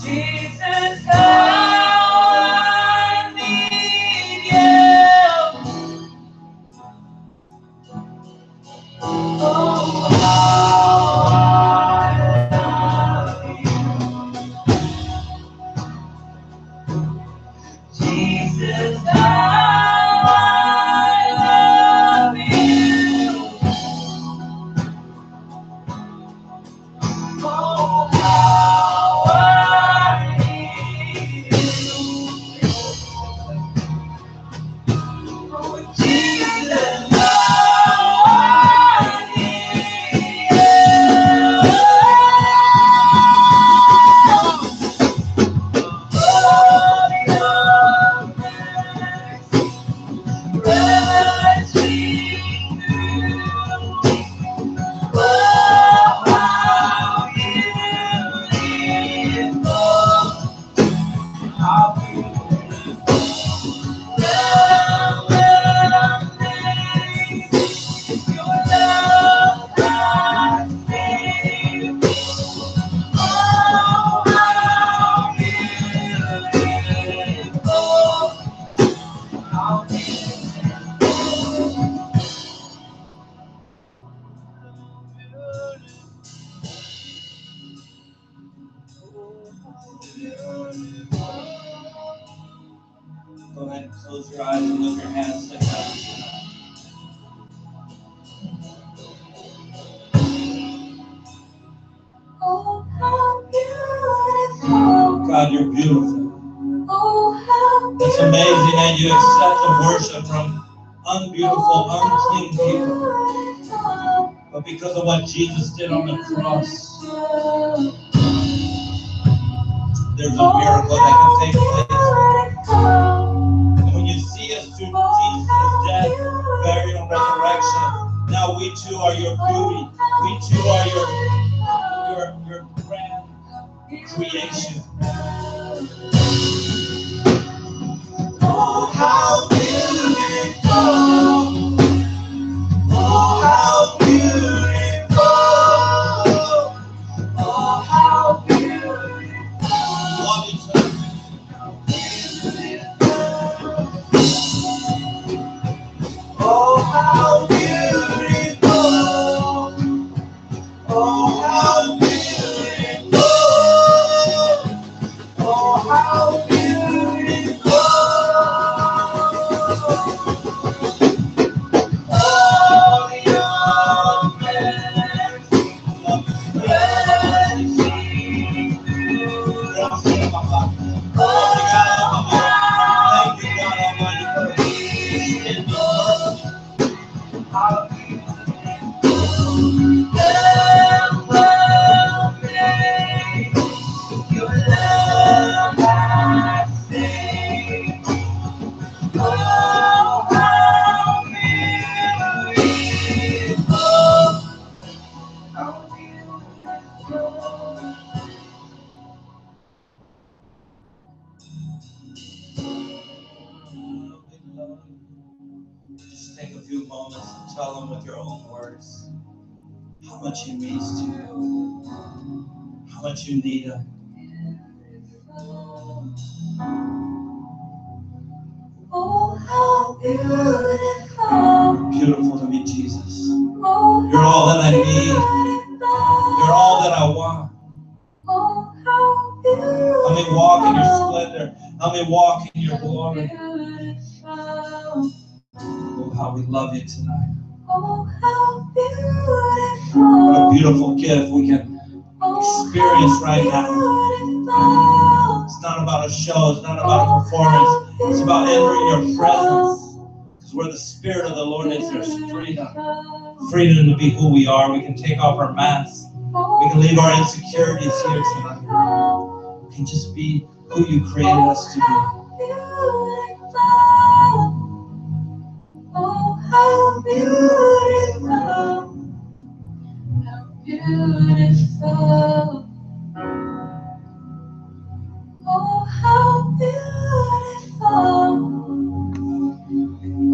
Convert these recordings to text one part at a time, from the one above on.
Jesus, how I need you. Oh, how I love you. Jesus, how I love you. Oh, how I need you. Oh, Jesus, how I need you. Oh, your mercy, rushing through. Oh, how beautiful, how beautiful, amazing, your love has saved me. Oh, how beautiful, how Go ahead and close your eyes and lift your hands like that. Oh, how beautiful. God, you're beautiful. Oh, how beautiful. It's amazing that you accept the worship from unbeautiful, unclean people. But because of what Jesus did on the cross, there's a miracle that can take place. And when you see us through Jesus' death, burial, and resurrection, now we too are your beauty. We too are your grand creation. Oh, how beautiful! Oh, how beautiful! Oh, how beautiful! Love each other. Oh, how beautiful! Oh, how beautiful! Oh, how beautiful! Oh, your mercy, rushing through. Oh, thank you, God Almighty, for this how your love has saved. Oh, how beautiful, how beautiful. Just take a few moments and tell them with your own words how much he means to you, how much you need him. Oh, how beautiful. Beautiful to me, Jesus. Oh, you're all that I need. You're all that I want. Oh, how beautiful. Let me walk in your splendor. Let me walk in your glory. Oh, how we love you tonight. Oh, how beautiful. What a beautiful gift we can experience right now. It's not about a show. It's not about a performance. It's about entering your presence. Because where the Spirit of the Lord is, there's freedom. Freedom to be who we are. We can take off our masks. We can leave our insecurities here tonight. We can just be who you created us to be. Oh, how beautiful. How beautiful. Oh, how beautiful.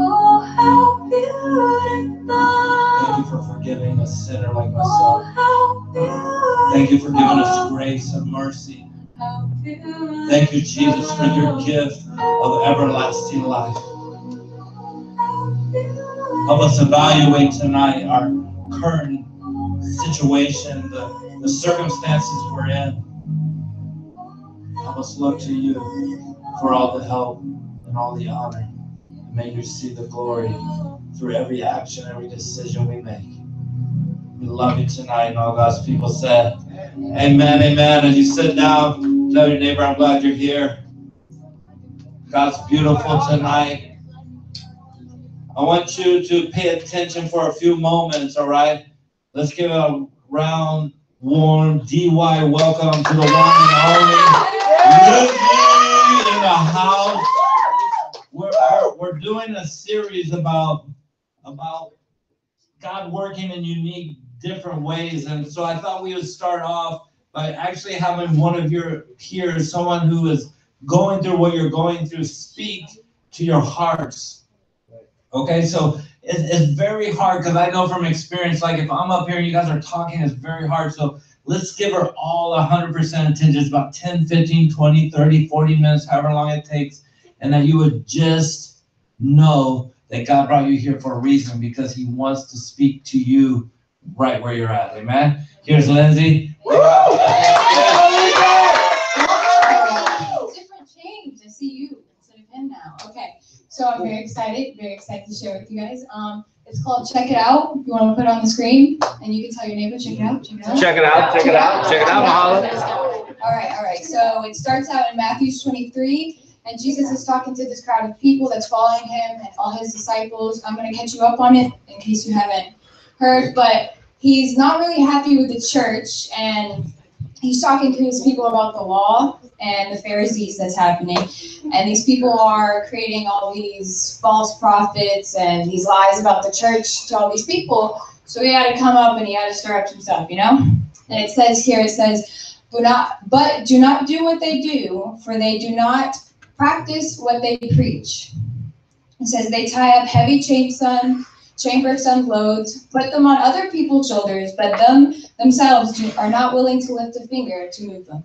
Oh, how beautiful. Thank you for forgiving a sinner like myself. Oh, how beautiful. Thank you for giving us grace and mercy Thank you, Jesus, for your gift of everlasting life. Help us evaluate tonight our current situation, the circumstances we're in. Help us look to you for all the help and all the honor. And may you see the glory through every action, every decision we make. We love you tonight, and all God's people said, amen, amen. As you sit down, tell your neighbor, I'm glad you're here. God's beautiful tonight. I want you to pay attention for a few moments, all right? Let's give a round, warm, DY welcome to the one and only Lizzie in the house. We're doing a series about God working in unique, different ways. And so I thought we would start off by actually having one of your peers, someone who is going through what you're going through, speak to your hearts. Okay, so it's very hard, because I know from experience, like if I'm up here and you guys are talking, it's very hard. So let's give her all 100% attention. It's about 10, 15, 20, 30, 40 minutes, however long it takes. And that you would just know that God brought you here for a reason, because he wants to speak to you right where you're at. Amen. Here's Lindsay. Different change. I see you instead of him now. Okay. So I'm very excited to share with you guys. It's called Check It Out. You want to put it on the screen, and you can tell your neighbor, check it out. Check it out. Check it out. Check it out. Check it out, Mahala. All right. So it starts out in Matthew 23. And Jesus is talking to this crowd of people that's following him and all his disciples. I'm going to catch you up on it in case you haven't heard. But he's not really happy with the church. And he's talking to his people about the law and the Pharisees that's happening. And these people are creating all these false prophets and these lies about the church to all these people. So he had to come up and he had to stir up some stuff, you know? And it says here, do not do what they do, for they do not practice what they preach. It says they tie up heavy chambers and loads, put them on other people's shoulders, but themselves are not willing to lift a finger to move them.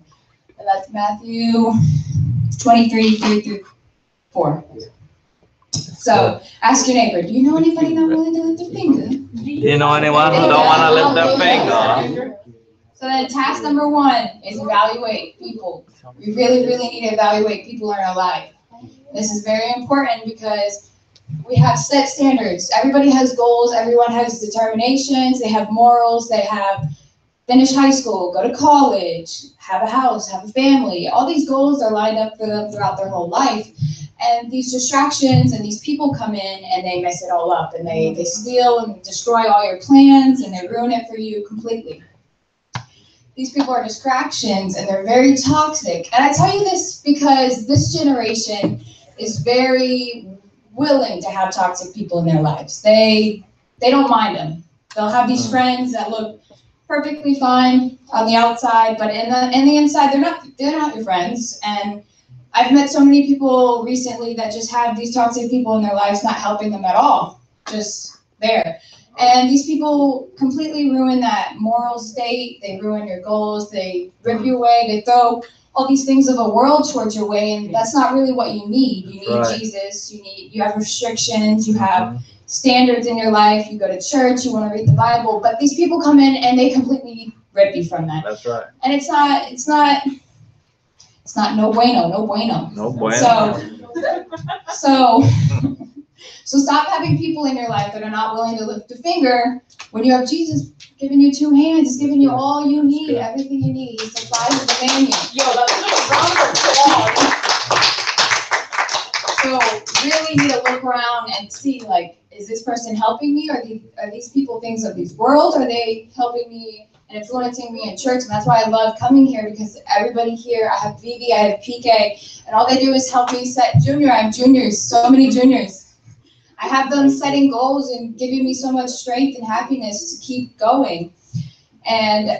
And that's Matthew 23, 3-4. So ask your neighbor, do you know anybody not willing to lift a finger? Do you know anyone who don't want to lift their finger? So then task number 1 is evaluate people. We really, really need to evaluate people in our life. This is very important because we have set standards. Everybody has goals. Everyone has determinations. They have morals. They have finish high school, go to college, have a house, have a family. All these goals are lined up for them throughout their whole life. And these distractions and these people come in and they mess it all up. And they steal and destroy all your plans and they ruin it for you completely. These people are distractions and they're very toxic. And I tell you this because this generation is very willing to have toxic people in their lives. They don't mind them. They'll have these friends that look perfectly fine on the outside, but in the inside, they're not your friends. And I've met so many people recently that just have these toxic people in their lives, not helping them at all, just there. And these people completely ruin that moral state. They ruin your goals. They rip you away. They throw all these things of a world towards your way, and that's not really what you need. You need Jesus. You have restrictions. You have standards in your life. You go to church. You want to read the Bible. But these people come in and they completely rip you from that. That's right. And it's not no bueno. No bueno. So stop having people in your life that are not willing to lift a finger when you have Jesus giving you 2 hands. He's giving you all you need, everything you need. He supplies the menu. Yo, that's So really need to look around and see, like, is this person helping me? Are these people things of this world? Are they helping me and influencing me in church? And that's why I love coming here, because everybody here, I have Vivi, I have PK, and all they do is help me set junior. I have juniors, so many juniors. I have them setting goals and giving me so much strength and happiness to keep going. And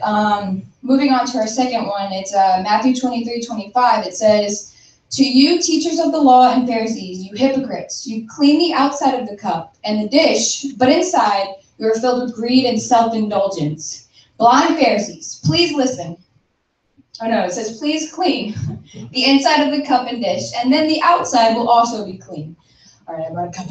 moving on to our second one, it's Matthew 23:25. It says, "To you, teachers of the law and Pharisees, you hypocrites, you clean the outside of the cup and the dish, but inside you are filled with greed and self-indulgence. Blind Pharisees, please listen. Oh no, it says please clean the inside of the cup and dish, and then the outside will also be clean. All right, I brought a cup.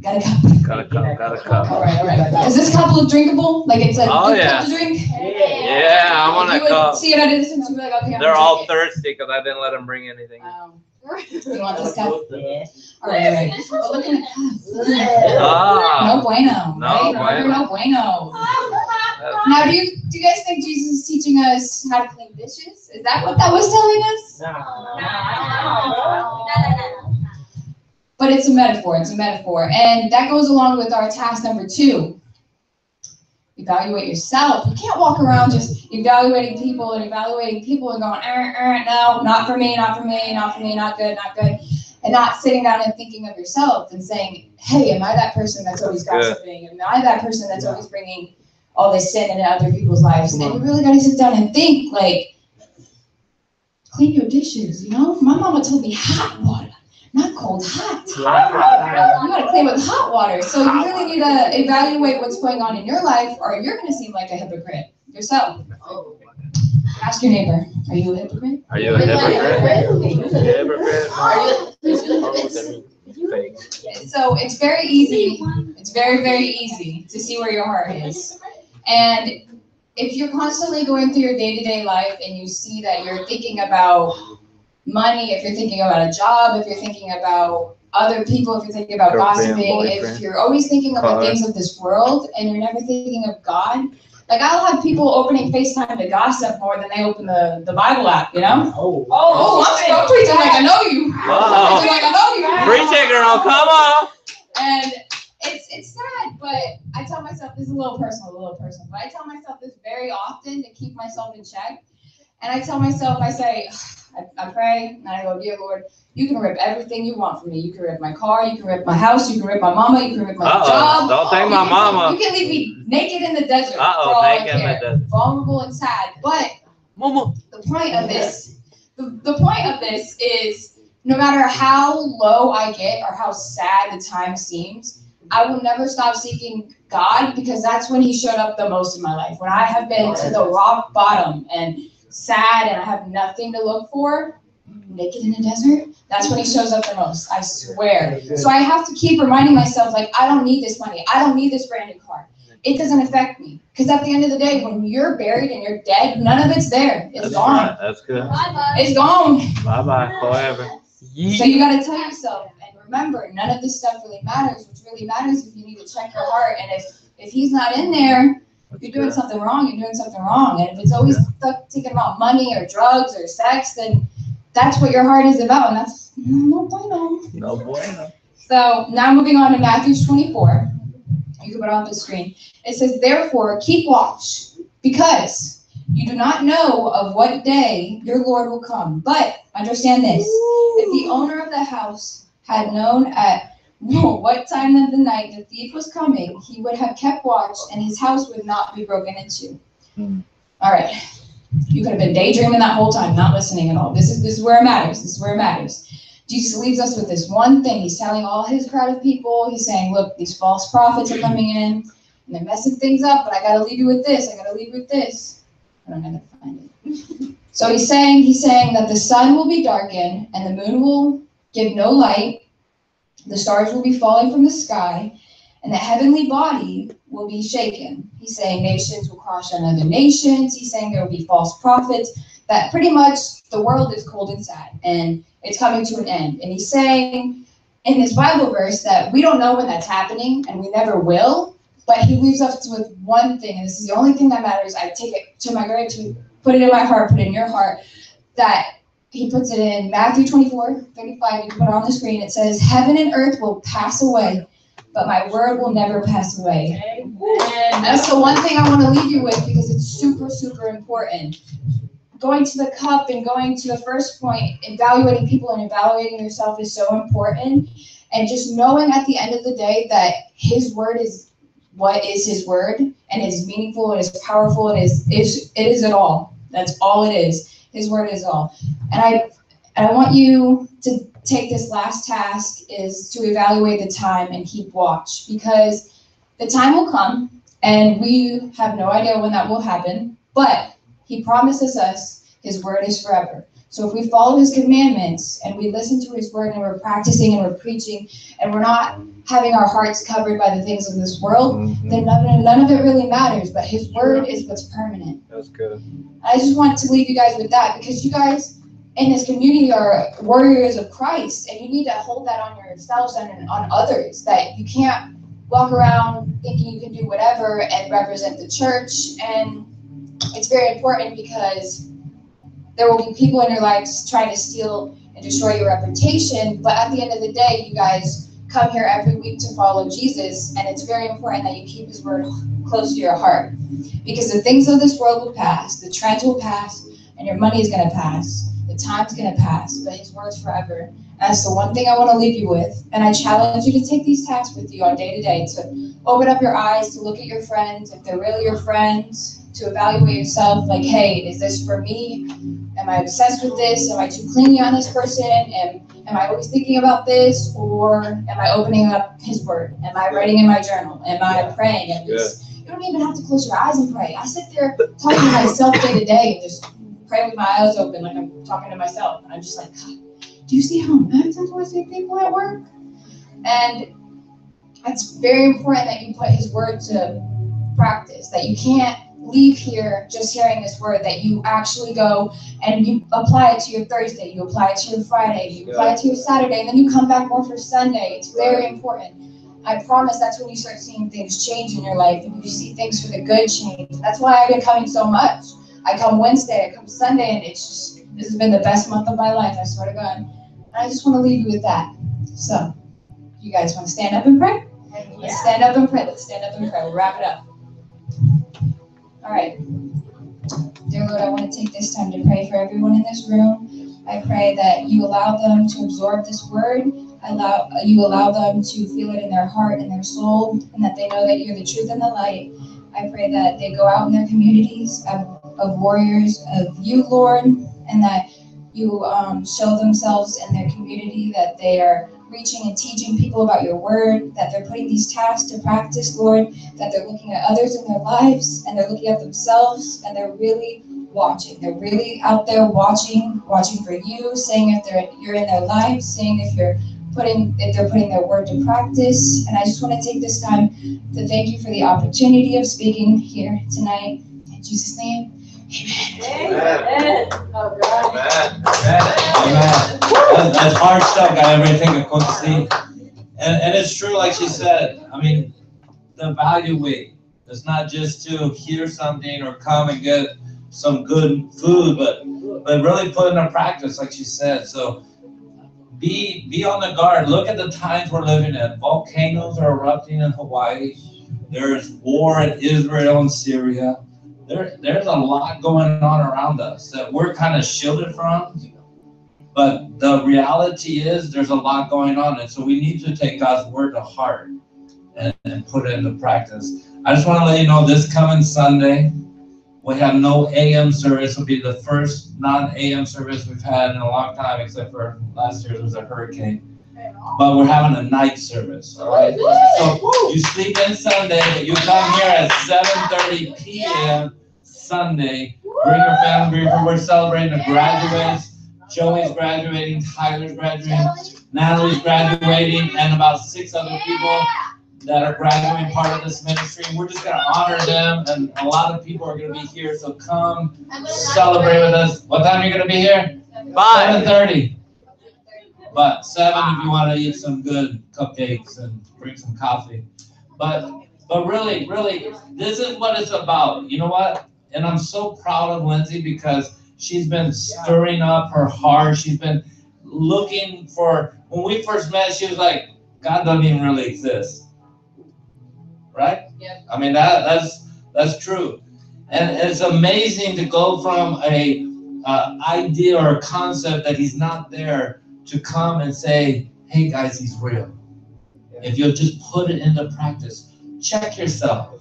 Got a cup. Got a cup. All right. Does this cup look drinkable? Like it's a good cup to drink? Yeah, I want a cup. See it at a distance, you'd be like, okay, They're all thirsty because I didn't let them bring anything. You want this cup? Yeah. All right. Oh, look at the cup. Ah, No bueno. No right? bueno. No bueno. Now, do you guys think Jesus is teaching us how to clean dishes? Is that what that was telling us? But it's a metaphor. It's a metaphor. And that goes along with our task number 2. Evaluate yourself. You can't walk around just evaluating people and going, no, not for me, not good, and not sitting down and thinking of yourself and saying, hey, am I that person that's always gossiping? Am I that person that's always bringing all this sin into other people's lives? And you really got to sit down and think, like, clean your dishes, you know? My mama told me hot water. Not cold, hot. You gotta clean with hot water. So you really need to evaluate what's going on in your life, or you're gonna seem like a hypocrite yourself. Ask your neighbor, are you a hypocrite? Are you a hypocrite? Fake. So it's very easy. It's very, very easy to see where your heart is. And if you're constantly going through your day-to-day life and you see that you're thinking about money, if you're thinking about a job, if you're thinking about other people, if you're thinking about gossiping, if you're always thinking about things of this world and you're never thinking of God, like I'll have people opening FaceTime to gossip more than they open the Bible app, you know? I'm preaching like I know you. I'm preaching like I know you. Preach it, girl, come on. And it's sad, but I tell myself, this is a little personal, but I tell myself this very often to keep myself in check. And I tell myself, I say, I pray, and I go, dear Lord, you can rip everything you want from me. You can rip my car, you can rip my house, you can rip my mama, you can rip my job. Don't take my mama. You can leave me naked in the desert. Naked in the desert. Vulnerable and sad. But the point of this, the point of this is, no matter how low I get or how sad the time seems, I will never stop seeking God, because that's when He showed up the most in my life. When I have been to the rock bottom and sad and I have nothing to look for, naked in the desert, that's when He shows up the most, I swear. So I have to keep reminding myself, like, I don't need this money. I don't need this brand new car. It doesn't affect me. Because at the end of the day, when you're buried and you're dead, none of it's there. It's gone. Right. That's good. It's gone. Bye-bye, forever. So you got to tell yourself, and remember, none of this stuff really matters. What really matters is if you need to check your heart, and if He's not in there, you're doing something wrong, And if it's always thinking about money or drugs or sex, then that's what your heart is about, and that's no bueno. No bueno. So now moving on to Matthew 24. You can put it on the screen. It says, therefore, keep watch, because you do not know of what day your Lord will come. But understand this, if the owner of the house had known at what time of the night the thief was coming, he would have kept watch, and his house would not be broken into. All right. You could have been daydreaming that whole time, not listening at all. This is where it matters. This is where it matters. Jesus leaves us with this one thing. He's telling all His crowd of people, He's saying, look, these false prophets are coming in, and they're messing things up, but I got to leave you with this. I don't know how to find it. So he's saying that the sun will be darkened, and the moon will give no light. The stars will be falling from the sky, and the heavenly body will be shaken. He's saying nations will crush on other nations. He's saying there will be false prophets, that pretty much the world is cold and sad, and it's coming to an end. And he's saying in this Bible verse that we don't know when that's happening, and we never will, but He leaves us with one thing, and this is the only thing that matters. I take it to my grave, to put it in my heart, put it in your heart, that He puts it in Matthew 24:35. You can put it on the screen. It says, heaven and earth will pass away, but my word will never pass away. And that's the one thing I want to leave you with, because it's super, super important. Going to the cup and going to the first point, evaluating people and evaluating yourself is so important. And just knowing at the end of the day that His word is what is His word, and it is meaningful, it is powerful, it is it all. That's all it is. His word is all. And I want you to take this last task, is to evaluate the time and keep watch, because the time will come and we have no idea when that will happen, but He promises us his word is forever. So if we follow his commandments and we listen to his word and we're practicing and we're preaching and we're not having our hearts covered by the things of this world, then none of it really matters. But his word is what's permanent. That's good. I just want to leave you guys with that, because you guys in this community are warriors of Christ, and you need to hold that on yourselves and on others, that you can't walk around thinking you can do whatever and represent the church. And it's very important, because there will be people in your lives trying to steal and destroy your reputation, but at the end of the day, you guys come here every week to follow Jesus, and it's very important that you keep his word close to your heart, because the things of this world will pass, the trends will pass, and your money is going to pass. The time's going to pass, but his word's forever. That's the one thing I want to leave you with. And I challenge you to take these tasks with you on day to day, to open up your eyes, to look at your friends, if they're really your friends, to evaluate yourself, like, hey, is this for me? Am I obsessed with this? Am I too clingy on this person? Am I always thinking about this? Or am I opening up his word? Am I writing in my journal? Am I praying at least? You don't even have to close your eyes and pray. I sit there talking to myself day to day and just pray with my eyes open, like I'm talking to myself. And I'm just like, God, do you see how many times I see people at work? And it's very important that you put his word to practice, that you can't leave here just hearing this word, that you actually go and you apply it to your Thursday, you apply it to your Friday, you apply it to your Saturday, and then you come back more for Sunday. It's very important. I promise that's when you start seeing things change in your life, and you see things for the good change. That's why I've been coming so much. I come Wednesday, I come Sunday, and it's just, this has been the best month of my life, I swear to God. And I just want to leave you with that. So, you guys want to stand up and pray? Let's stand up and pray. Let's stand up and pray. We'll wrap it up. All right. Dear Lord, I want to take this time to pray for everyone in this room. I pray that you allow them to absorb this word. You allow them to feel it in their heart and their soul, and that they know that you're the truth and the light. I pray that they go out in their communities of warriors of you, Lord, and that you show themselves in their community, that they are reaching and teaching people about your word, that they're putting these tasks to practice, Lord, that they're looking at others in their lives, and they're looking at themselves, and they're really watching. They're really out there watching for you, saying if you're in their lives, saying if they're putting their word to practice. And I just want to take this time to thank you for the opportunity of speaking here tonight. In Jesus' name, amen. Amen. That's hard stuff, got everything to Coach C. And it's true, like she said, I mean, the evaluate. It's not just to hear something or come and get some good food, but really put into practice, like she said. So be on the guard. Look at the times we're living in. Volcanoes are erupting in Hawaii. There's war in Israel and Syria. There's a lot going on around us that we're kind of shielded from. But the reality is there's a lot going on. And so we need to take God's word to heart and put it into practice. I just want to let you know, this coming Sunday, we have no AM service. It'll be the first non-AM service we've had in a long time, except for last year it was a hurricane. But we're having a night service, all right? So you sleep in Sunday, but you come here at 7:30 p.m. Sunday. Bring your family. We're celebrating the graduates. Joey's graduating, Tyler's graduating, Natalie's graduating, and about 6 other people that are graduating part of this ministry. We're just going to honor them, and a lot of people are going to be here. So come celebrate with us. What time are you going to be here? 7:30. But 7 if you want to eat some good cupcakes and drink some coffee. But really, this is what it's about. You know what? And I'm so proud of Lindsay, because she's been stirring up her heart. She's been looking for, when we first met, she was like, God doesn't even really exist. Right? Yeah. I mean, that's true. And it's amazing to go from a idea or a concept that he's not there to come and say, hey guys, he's real. Yeah. If you'll just put it into practice, check yourself.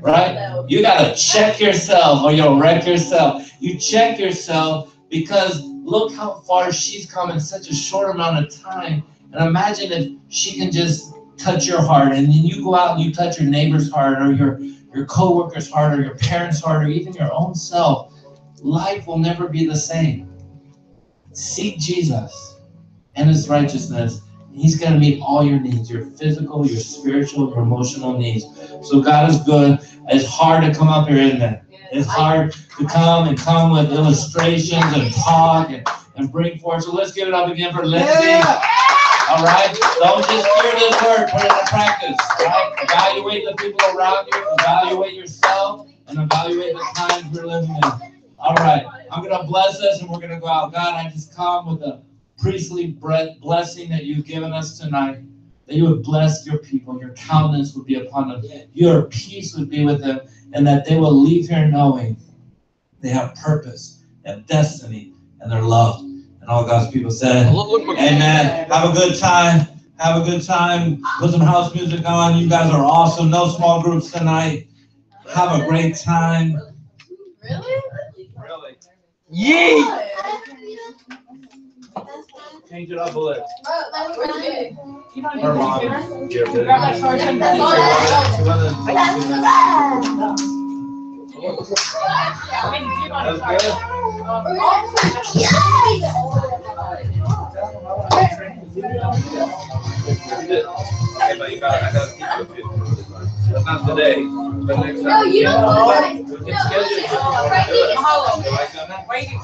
Right? You got to check yourself or you'll wreck yourself. You check yourself, because look how far she's come in such a short amount of time. And imagine if she can just touch your heart, and then you go out and you touch your neighbor's heart or your coworker's heart or your parents' heart or even your own self, life will never be the same. Seek Jesus and his righteousness. He's going to meet all your needs, your physical, your spiritual, your emotional needs. So God is good. It's hard to come up here, isn't it? It's hard to come with illustrations and talk and bring forth. So let's give it up again for Lindsay. Yeah. All right? Don't just hear this word, put it into practice. Right? Evaluate the people around you, evaluate yourself, and evaluate the times we're living in. All right. I'm going to bless us and we're going to go out. God, I just come with a priestly blessing that you've given us tonight, that you would bless your people, your countenance would be upon them, your peace would be with them, and that they will leave here knowing they have purpose, they have destiny, and they're loved. And all God's people said, amen. Have a good time. Have a good time. Put some house music on. You guys are awesome. No small groups tonight. Have a great time. Really? Yee! Change it up a little. Her mom. Not today, but next time. No, you don't want We can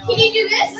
Can you do this?